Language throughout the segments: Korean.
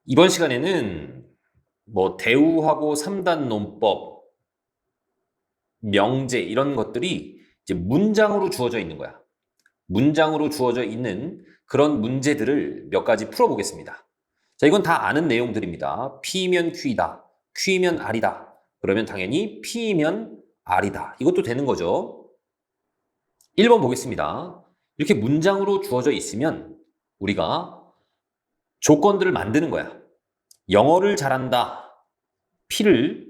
이번 시간에는 뭐 대우하고 3단 논법, 명제 이런 것들이 이제 문장으로 주어져 있는 거야. 문장으로 주어져 있는 그런 문제들을 몇 가지 풀어보겠습니다. 자, 이건 다 아는 내용들입니다. P면 Q이다. Q면 R이다. 그러면 당연히 P면 R이다. 이것도 되는 거죠. 1번 보겠습니다. 이렇게 문장으로 주어져 있으면 우리가 조건들을 만드는 거야. 영어를 잘한다. P를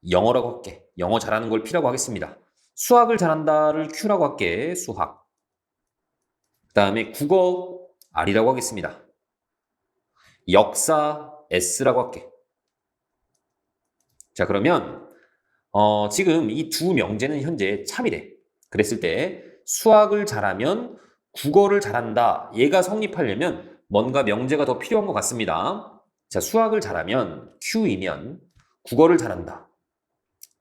영어라고 할게. 영어 잘하는 걸 P라고 하겠습니다. 수학을 잘한다를 Q라고 할게. 수학. 그 다음에 국어 R이라고 하겠습니다. 역사 S라고 할게. 자, 그러면 지금 이 두 명제는 현재 참이래. 그랬을 때 수학을 잘하면 국어를 잘한다. 얘가 성립하려면 뭔가 명제가 더 필요한 것 같습니다. 자, 수학을 잘하면 Q이면 국어를 잘한다.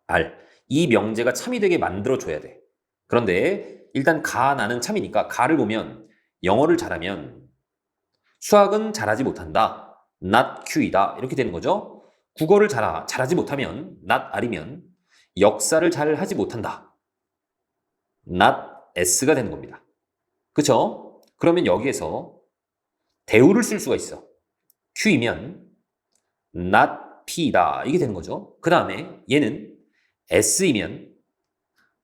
R. 이 명제가 참이 되게 만들어줘야 돼. 그런데 일단 가, 나는 참이니까 가를 보면 영어를 잘하면 수학은 잘하지 못한다. not Q이다. 이렇게 되는 거죠. 국어를 잘하지 못하면 not R이면 역사를 잘 하지 못한다. not S가 되는 겁니다. 그쵸? 그러면 여기에서 대우를 쓸 수가 있어. Q이면 not P다. 이게 되는 거죠. 그 다음에 얘는 S이면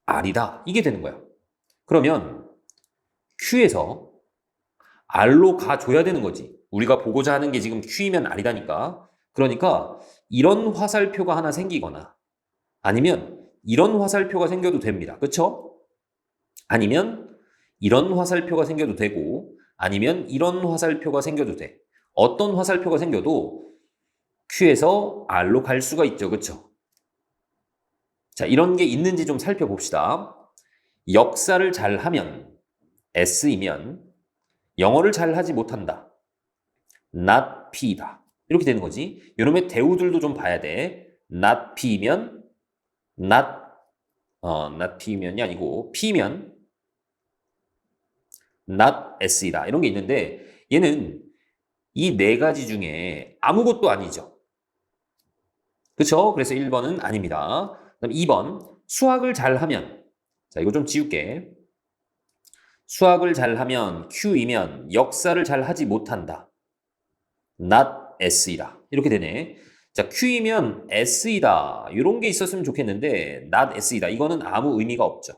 R이다. 이게 되는 거야. 그러면 Q에서 R로 가줘야 되는 거지. 우리가 보고자 하는 게 지금 Q이면 R이다니까. 그러니까 이런 화살표가 하나 생기거나 아니면 이런 화살표가 생겨도 됩니다. 그쵸? 아니면 이런 화살표가 생겨도 되고 아니면 이런 화살표가 생겨도 돼. 어떤 화살표가 생겨도 Q에서 R로 갈 수가 있죠. 그쵸? 자, 이런 게 있는지 좀 살펴봅시다. 역사를 잘하면 S이면 영어를 잘 하지 못한다. not P다. 이렇게 되는 거지. 요놈의 대우들도 좀 봐야 돼. not P면 not P면이 아니고 P면 not S이다. 이런 게 있는데 얘는 이 네 가지 중에 아무것도 아니죠. 그렇죠? 그래서 1번은 아닙니다. 그다음 2번 수학을 잘하면 자, 이거 좀 지울게. 수학을 잘하면 Q이면 역사를 잘 하지 못한다. not S이다. 이렇게 되네. 자, Q이면 S이다. 이런 게 있었으면 좋겠는데 not S이다. 이거는 아무 의미가 없죠.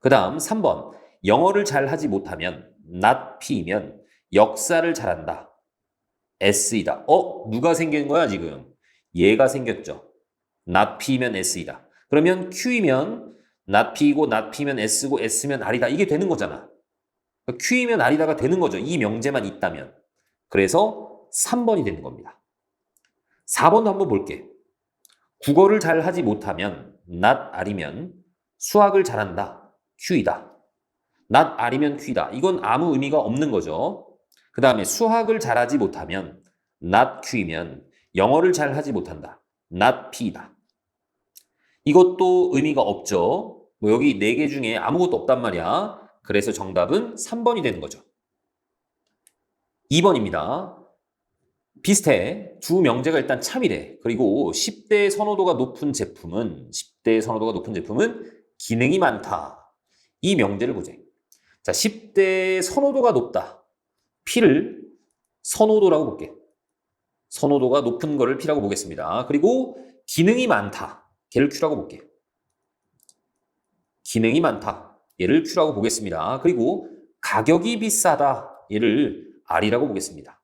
그 다음 3번 영어를 잘 하지 못하면 not P이면 역사를 잘한다. S이다. 누가 생긴 거야 지금? 얘가 생겼죠. not P면 S이다. 그러면 Q이면 not P고 not P면 S고 S면 R이다. 이게 되는 거잖아. Q이면 R이다가 되는 거죠. 이 명제만 있다면. 그래서 3번이 되는 겁니다. 4번도 한번 볼게. 국어를 잘 하지 못하면 not R이면 수학을 잘한다. Q이다. not R이면 Q이다. 이건 아무 의미가 없는 거죠. 그 다음에 수학을 잘하지 못하면 not Q이면 영어를 잘 하지 못한다. not P이다. 이것도 의미가 없죠. 뭐 여기 4개 중에 아무것도 없단 말이야. 그래서 정답은 3번이 되는 거죠. 2번입니다. 비슷해. 두 명제가 일단 참이래. 그리고 10대 선호도가 높은 제품은 기능이 많다. 이 명제를 보자. 자, 10대 선호도가 높다. P를 선호도라고 볼게. 선호도가 높은 거를 P라고 보겠습니다. 그리고 기능이 많다. 걔를 Q라고 볼게. 기능이 많다. 얘를 Q라고 보겠습니다. 그리고 가격이 비싸다. 얘를 R이라고 보겠습니다.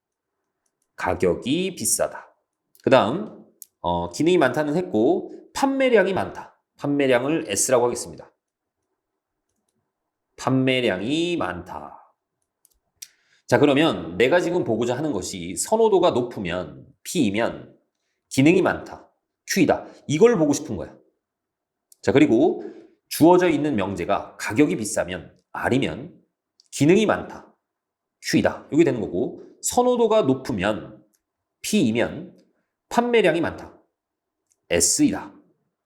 가격이 비싸다. 그 다음 기능이 많다는 했고 판매량이 많다. 판매량을 S라고 하겠습니다. 판매량이 많다. 자, 그러면 내가 지금 보고자 하는 것이 선호도가 높으면 P이면 기능이 많다. Q이다. 이걸 보고 싶은 거야. 자, 그리고 주어져 있는 명제가 가격이 비싸면 R이면 기능이 많다. Q이다. 이게 되는 거고 선호도가 높으면 P이면 판매량이 많다. S이다.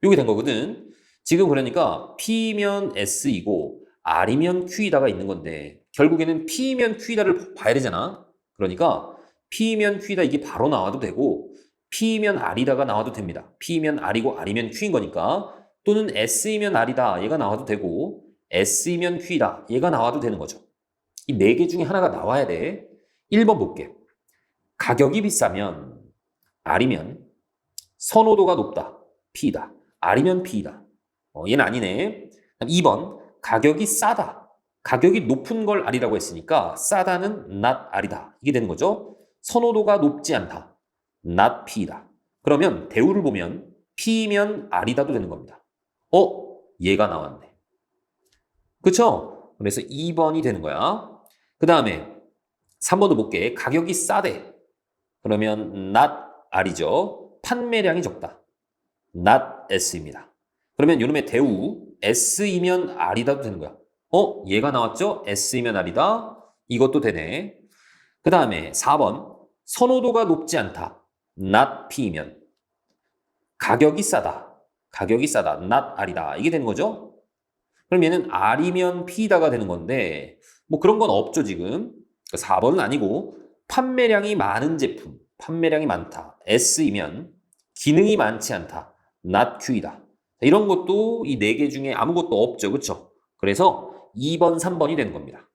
이게 된 거거든. 지금 그러니까 P면 S이고 R이면 Q이다가 있는 건데 결국에는 P면 Q이다를 봐야 되잖아. 그러니까 P면 Q이다 이게 바로 나와도 되고 P면 R이다가 나와도 됩니다. P면 R이고 R이면 Q인 거니까 또는 S이면 R이다 얘가 나와도 되고 S이면 Q이다 얘가 나와도 되는 거죠. 이 네 개 중에 하나가 나와야 돼. 1번 볼게. 가격이 비싸면 R이면 선호도가 높다. P다. R이면 P다. 얘는 아니네. 2번 가격이 싸다. 가격이 높은 걸 R이라고 했으니까 싸다는 not R이다. 이게 되는 거죠. 선호도가 높지 않다. not P다. 그러면 대우를 보면 P면 R이다도 되는 겁니다. 얘가 나왔네. 그쵸? 그래서 2번이 되는 거야. 그 다음에 3번도 볼게. 가격이 싸대. 그러면 not R이죠. 판매량이 적다. not S입니다. 그러면 요놈의 대우 S이면 R이다도 되는 거야. 얘가 나왔죠? S이면 R이다. 이것도 되네. 그 다음에 4번 선호도가 높지 않다. not P면 가격이 싸다. 가격이 싸다. not R이다. 이게 되는 거죠? 그럼 얘는 R이면 P다가 되는 건데 뭐 그런 건 없죠 지금. 4번은 아니고 판매량이 많은 제품. 판매량이 많다. S이면 기능이 많지 않다. not Q이다. 이런 것도 이 네 개 중에 아무것도 없죠. 그렇죠? 그래서 2번, 3번이 되는 겁니다.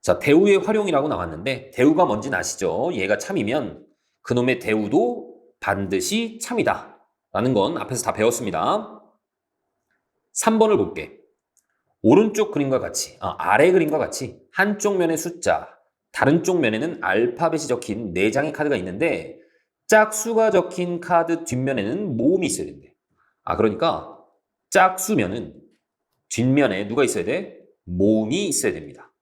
자, 대우의 활용이라고 나왔는데 대우가 뭔지는 아시죠? 얘가 참이면 그놈의 대우도 반드시 참이다. 라는 건 앞에서 다 배웠습니다. 3번을 볼게. 오른쪽 그림과 같이, 아래 그림과 같이 한쪽 면에 숫자, 다른 쪽 면에는 알파벳이 적힌 4장의 카드가 있는데 짝수가 적힌 카드 뒷면에는 모음이 있어야 된대. 그러니까 짝수면은 뒷면에 누가 있어야 돼? 모음이 있어야 됩니다.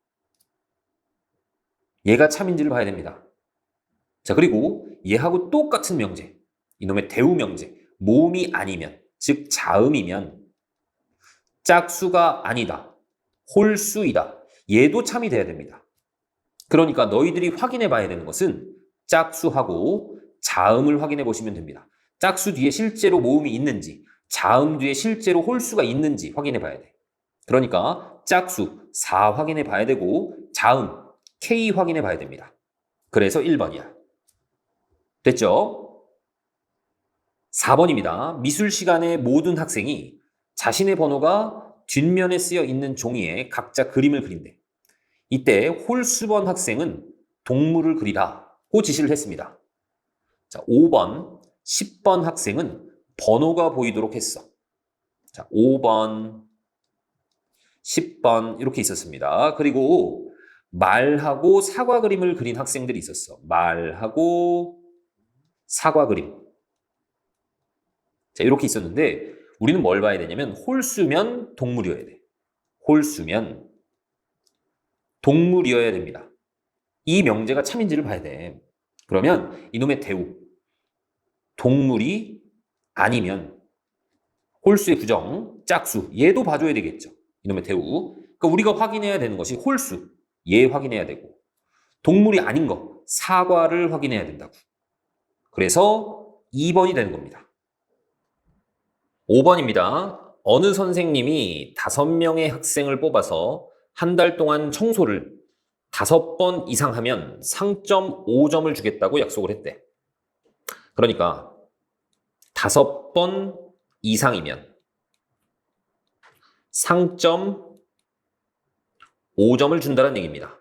얘가 참인지를 봐야 됩니다. 자, 그리고 얘하고 똑같은 명제, 이놈의 대우 명제, 모음이 아니면, 즉 자음이면 짝수가 아니다, 홀수이다. 얘도 참이 돼야 됩니다. 그러니까 너희들이 확인해 봐야 되는 것은 짝수하고 자음을 확인해 보시면 됩니다. 짝수 뒤에 실제로 모음이 있는지, 자음 뒤에 실제로 홀수가 있는지 확인해 봐야 돼. 그러니까 짝수 4 확인해 봐야 되고 자음 K 확인해 봐야 됩니다. 그래서 1번이야. 됐죠? 4번입니다. 미술 시간에 모든 학생이 자신의 번호가 뒷면에 쓰여 있는 종이에 각자 그림을 그린대. 이때 홀수번 학생은 동물을 그리라고 지시를 했습니다. 자, 5번, 10번 학생은 번호가 보이도록 했어. 자, 5번, 10번 이렇게 있었습니다. 그리고 말하고 사과 그림을 그린 학생들이 있었어. 말하고 사과 그림. 자, 이렇게 있었는데 우리는 뭘 봐야 되냐면 홀수면 동물이어야 돼. 홀수면 동물이어야 됩니다. 이 명제가 참인지를 봐야 돼. 그러면 이놈의 대우 동물이 아니면 홀수의 부정, 짝수 얘도 봐줘야 되겠죠. 이놈의 대우. 그러니까 우리가 확인해야 되는 것이 홀수 얘 확인해야 되고 동물이 아닌 거 사과를 확인해야 된다고. 그래서 2번이 되는 겁니다. 5번입니다. 어느 선생님이 5명의 학생을 뽑아서 한 달 동안 청소를 5번 이상 하면 상점 5점을 주겠다고 약속을 했대. 그러니까 5번 이상이면 상점 5점을 준다는 얘기입니다.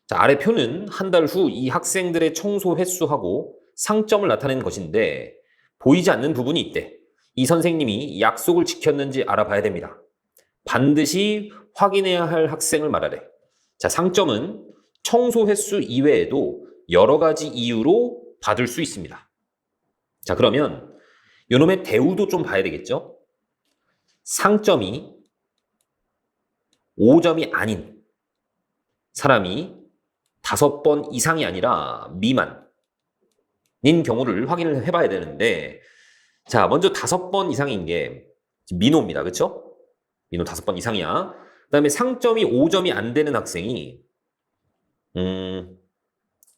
자, 아래 표는 한 달 후 이 학생들의 청소 횟수하고 상점을 나타내는 것인데 보이지 않는 부분이 있대. 이 선생님이 약속을 지켰는지 알아봐야 됩니다. 반드시 확인해야 할 학생을 말하래. 자, 상점은 청소 횟수 이외에도 여러 가지 이유로 받을 수 있습니다. 자, 그러면 요놈의 대우도 좀 봐야 되겠죠? 상점이 5점이 아닌 사람이 5번 이상이 아니라 미만인 경우를 확인을 해봐야 되는데, 자, 먼저 5번 이상인 게 민호입니다. 그렇죠? 민호 5번 이상이야. 그 다음에 상점이 5점이 안 되는 학생이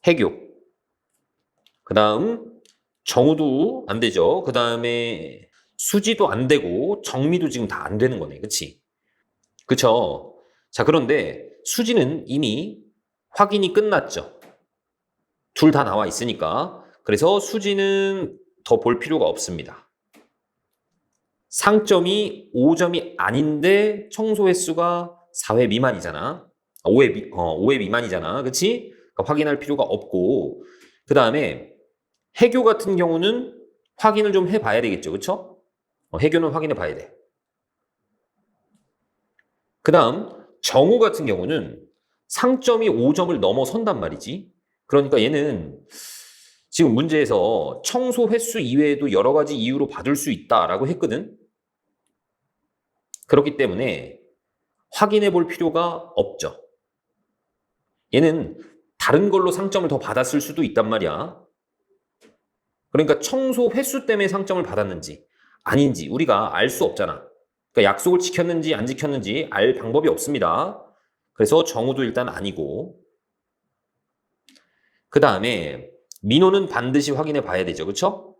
해교. 그 다음 정우도 안 되죠. 그 다음에 수지도 안 되고 정미도 지금 다 안 되는 거네. 그치? 그쵸? 자, 그런데 수지는 이미 확인이 끝났죠. 둘 다 나와 있으니까. 그래서 수지는 더 볼 필요가 없습니다. 상점이 5점이 아닌데 청소 횟수가 4회 미만이잖아. 5회 미만이잖아. 그치? 그러니까 확인할 필요가 없고. 그 다음에 해교 같은 경우는 확인을 좀 해봐야 되겠죠. 그쵸? 해교는 확인해 봐야 돼. 그 다음 정우 같은 경우는 상점이 5점을 넘어선단 말이지. 그러니까 얘는 지금 문제에서 청소 횟수 이외에도 여러 가지 이유로 받을 수 있다라고 했거든. 그렇기 때문에 확인해 볼 필요가 없죠. 얘는 다른 걸로 상점을 더 받았을 수도 있단 말이야. 그러니까 청소 횟수 때문에 상점을 받았는지 아닌지 우리가 알 수 없잖아. 그러니까 약속을 지켰는지 안 지켰는지 알 방법이 없습니다. 그래서 정우도 일단 아니고. 그 다음에 민호는 반드시 확인해 봐야 되죠. 그렇죠?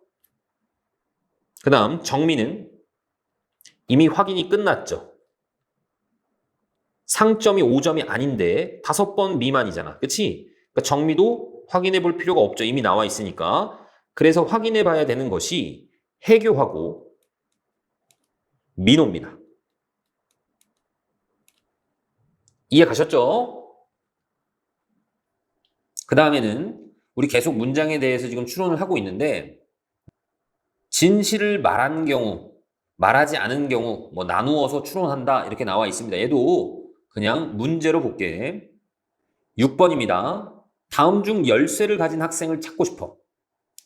그 다음 정민은 이미 확인이 끝났죠. 상점이 5점이 아닌데 5번 미만이잖아. 그치? 그러니까 정미도 확인해 볼 필요가 없죠. 이미 나와 있으니까. 그래서 확인해 봐야 되는 것이 해교하고 민호입니다. 이해 가셨죠? 그 다음에는 우리 계속 문장에 대해서 지금 추론을 하고 있는데 진실을 말한 경우, 말하지 않은 경우 뭐 나누어서 추론한다 이렇게 나와 있습니다. 얘도 그냥 문제로 볼게. 6번입니다. 다음 중 열쇠를 가진 학생을 찾고 싶어.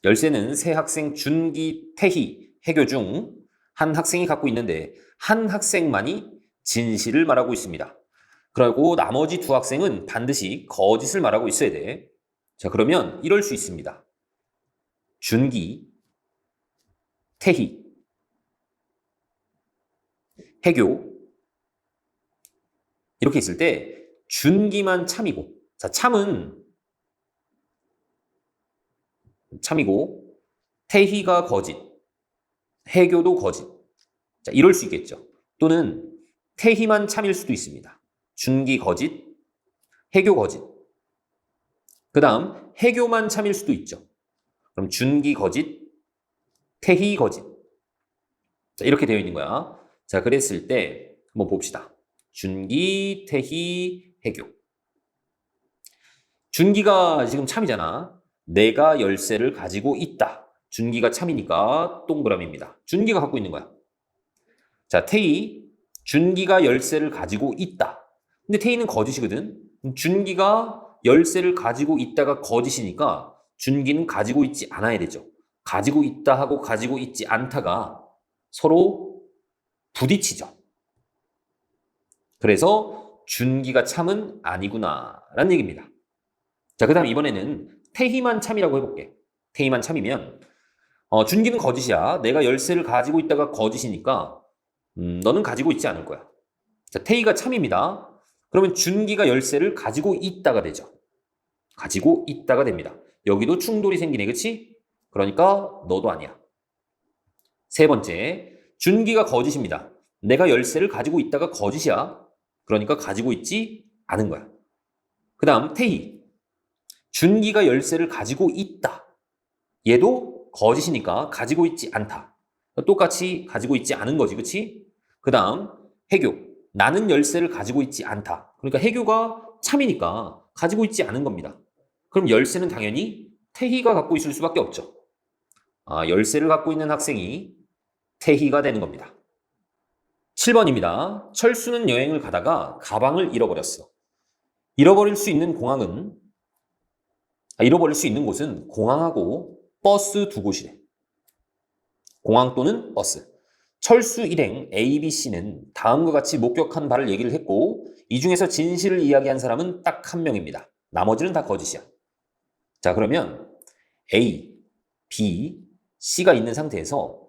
열쇠는 세 학생 준기, 태희, 해교 중 한 학생이 갖고 있는데 한 학생만이 진실을 말하고 있습니다. 그리고 나머지 두 학생은 반드시 거짓을 말하고 있어야 돼. 자, 그러면 이럴 수 있습니다. 준기, 태희, 해교 이렇게 있을 때 준기만 참이고, 자, 참이고 태희가 거짓, 해교도 거짓. 자, 이럴 수 있겠죠. 또는 태희만 참일 수도 있습니다. 준기 거짓, 해교 거짓. 그 다음 해교만 참일 수도 있죠. 그럼 준기 거짓, 태희 거짓. 자, 이렇게 되어 있는 거야. 자, 그랬을 때 한번 봅시다. 준기, 태희, 해교. 준기가 지금 참이잖아. 내가 열쇠를 가지고 있다. 준기가 참이니까 동그라미입니다. 준기가 갖고 있는 거야. 자, 태희. 준기가 열쇠를 가지고 있다. 근데 태희는 거짓이거든. 준기가 열쇠를 가지고 있다가 거짓이니까 준기는 가지고 있지 않아야 되죠. 가지고 있다 하고 가지고 있지 않다가 서로 부딪히죠. 그래서 준기가 참은 아니구나 라는 얘기입니다. 자, 그 다음 이번에는 태희만 참이라고 해볼게. 태희만 참이면 준기는 거짓이야. 내가 열쇠를 가지고 있다가 거짓이니까 너는 가지고 있지 않을 거야. 자, 태희가 참입니다. 그러면 준기가 열쇠를 가지고 있다가 되죠. 가지고 있다가 됩니다. 여기도 충돌이 생기네, 그치? 그러니까 너도 아니야. 세 번째, 준기가 거짓입니다. 내가 열쇠를 가지고 있다가 거짓이야. 그러니까 가지고 있지 않은 거야. 그 다음 태희. 준기가 열쇠를 가지고 있다. 얘도 거짓이니까 가지고 있지 않다. 똑같이 가지고 있지 않은 거지, 그치? 그 다음 해교. 나는 열쇠를 가지고 있지 않다. 그러니까 해교가 참이니까 가지고 있지 않은 겁니다. 그럼 열쇠는 당연히 태희가 갖고 있을 수밖에 없죠. 열쇠를 갖고 있는 학생이 태희가 되는 겁니다. 7번입니다. 철수는 여행을 가다가 가방을 잃어버렸어. 잃어버릴 수 있는 곳은 공항하고 버스 두 곳이래. 공항 또는 버스. 철수 일행 A, B, C는 다음과 같이 목격한 바를 얘기를 했고 이 중에서 진실을 이야기한 사람은 딱 한 명입니다. 나머지는 다 거짓이야. 자, 그러면 A, B, C가 있는 상태에서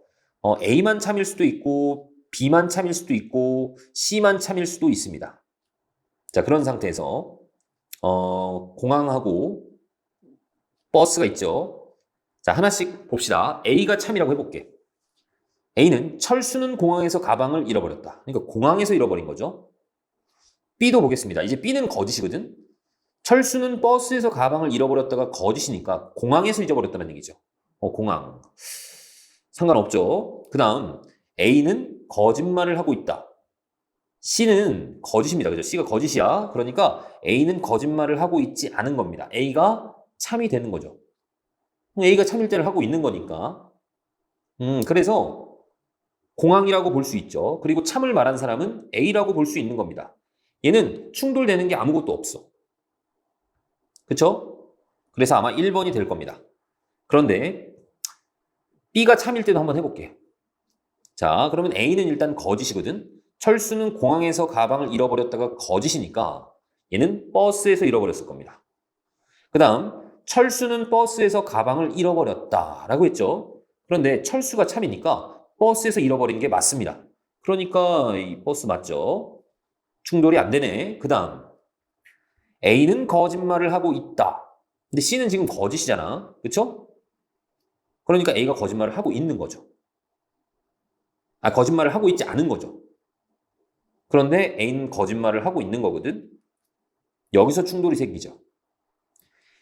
A만 참일 수도 있고 B만 참일 수도 있고 C만 참일 수도 있습니다. 자, 그런 상태에서 공항하고 버스가 있죠. 자, 하나씩 봅시다. A가 참이라고 해볼게. A는 철수는 공항에서 가방을 잃어버렸다. 그러니까 공항에서 잃어버린 거죠. B도 보겠습니다. 이제 B는 거짓이거든. 철수는 버스에서 가방을 잃어버렸다가 거짓이니까 공항에서 잊어버렸다는 얘기죠. 공항. 상관없죠. 그 다음 A는 거짓말을 하고 있다. C는 거짓입니다. 그죠? C가 거짓이야. 그러니까 A는 거짓말을 하고 있지 않은 겁니다. A가 참이 되는 거죠. A가 참일 때를 하고 있는 거니까. 그래서 공항이라고 볼 수 있죠. 그리고 참을 말한 사람은 A라고 볼 수 있는 겁니다. 얘는 충돌되는 게 아무것도 없어. 그쵸? 그래서 아마 1번이 될 겁니다. 그런데 B가 참일 때도 한번 해볼게요. 자, 그러면 A는 일단 거짓이거든. 철수는 공항에서 가방을 잃어버렸다가 거짓이니까 얘는 버스에서 잃어버렸을 겁니다. 그 다음 철수는 버스에서 가방을 잃어버렸다라고 했죠. 그런데 철수가 참이니까 버스에서 잃어버린 게 맞습니다. 그러니까 이 버스 맞죠? 충돌이 안 되네. 그 다음 A는 거짓말을 하고 있다. 근데 C는 지금 거짓이잖아. 그쵸? 그러니까 A가 거짓말을 하고 있는 거죠. 거짓말을 하고 있지 않은 거죠. 그런데 A는 거짓말을 하고 있는 거거든. 여기서 충돌이 생기죠.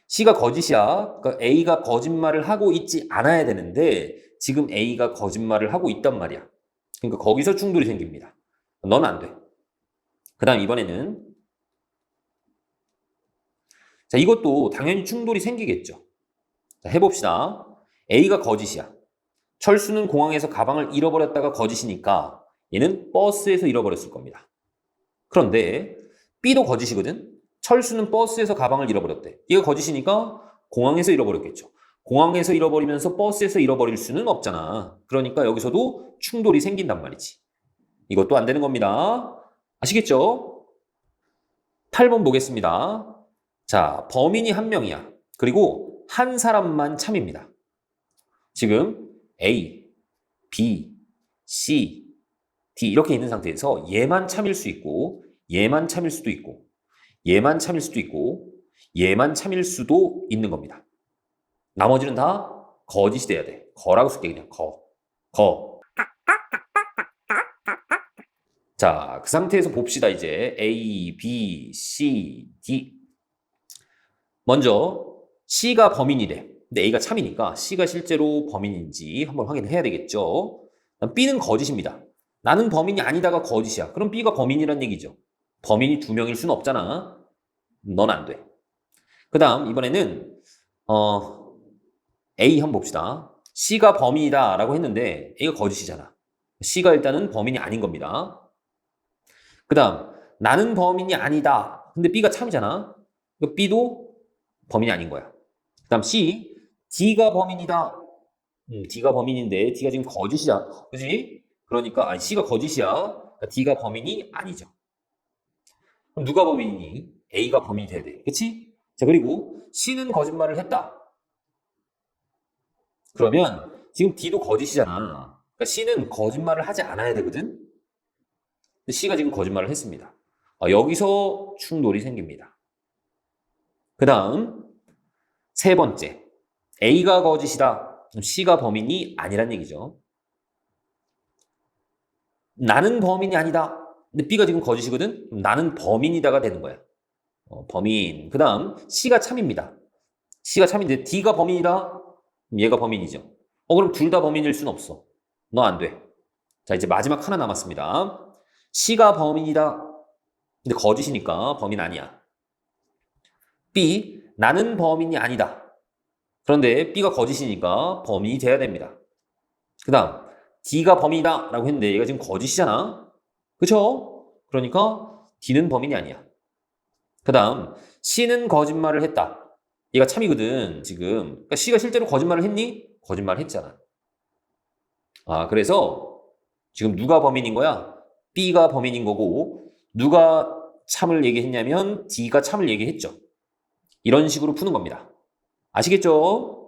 C가 거짓이야. 그러니까 A가 거짓말을 하고 있지 않아야 되는데 지금 A가 거짓말을 하고 있단 말이야. 그러니까 거기서 충돌이 생깁니다. 넌 안 돼. 그 다음 이번에는 자, 이것도 당연히 충돌이 생기겠죠. 자, 해봅시다. A가 거짓이야. 철수는 공항에서 가방을 잃어버렸다가 거짓이니까 얘는 버스에서 잃어버렸을 겁니다. 그런데 B도 거짓이거든. 철수는 버스에서 가방을 잃어버렸대. 얘가 거짓이니까 공항에서 잃어버렸겠죠. 공항에서 잃어버리면서 버스에서 잃어버릴 수는 없잖아. 그러니까 여기서도 충돌이 생긴단 말이지. 이것도 안 되는 겁니다. 아시겠죠? 8번 보겠습니다. 자, 범인이 한 명이야. 그리고 한 사람만 참입니다. 지금 A, B, C, D 이렇게 있는 상태에서 얘만 참일 수 있고 얘만 참일 수도 있고 얘만 참일 수도 있고 얘만 참일 수도 있는 겁니다. 나머지는 다 거짓이 돼야 돼. 거라고 쓸게 그냥 거. 자, 그 상태에서 봅시다 이제 A, B, C, D 먼저 C가 범인이래. 근데 A가 참이니까 C가 실제로 범인인지 한번 확인해야 되겠죠. B는 거짓입니다. 나는 범인이 아니다가 거짓이야. 그럼 B가 범인이란 얘기죠. 범인이 2명일 수는 없잖아. 넌 안 돼. 그 다음 이번에는 A 한번 봅시다. C가 범인이다 라고 했는데 A가 거짓이잖아. C가 일단은 범인이 아닌 겁니다. 그 다음 나는 범인이 아니다. 근데 B가 참이잖아. B도 범인이 아닌 거야. 그 다음 C, D가 범인이다. D가 범인인데 D가 지금 거짓이야. 그지? 그러니까 C가 거짓이야. 그러니까 D가 범인이 아니죠. 그럼 누가 범인이니? A가 범인이 돼야 돼. 그치? 자, 그리고 C는 거짓말을 했다. 그러면 지금 D도 거짓이잖아. 그러니까 C는 거짓말을 하지 않아야 되거든? 근데 C가 지금 거짓말을 했습니다. 여기서 충돌이 생깁니다. 그 다음, 세 번째. A가 거짓이다. C가 범인이 아니란 얘기죠. 나는 범인이 아니다. 근데 B가 지금 거짓이거든? 나는 범인이다가 되는 거야. 범인. 그 다음, C가 참입니다. C가 참인데 D가 범인이다? 얘가 범인이죠. 그럼 둘 다 범인일 순 없어. 너 안 돼. 자, 이제 마지막 하나 남았습니다. C가 범인이다. 근데 거짓이니까 범인 아니야. B, 나는 범인이 아니다. 그런데 B가 거짓이니까 범인이 돼야 됩니다. 그 다음, D가 범인이다 라고 했는데 얘가 지금 거짓이잖아. 그쵸? 그러니까 D는 범인이 아니야. 그 다음, C는 거짓말을 했다. 얘가 참이거든, 지금. 그러니까 C가 실제로 거짓말을 했니? 거짓말을 했잖아. 그래서 지금 누가 범인인 거야? B가 범인인 거고, 누가 참을 얘기했냐면 D가 참을 얘기했죠. 이런 식으로 푸는 겁니다. 아시겠죠?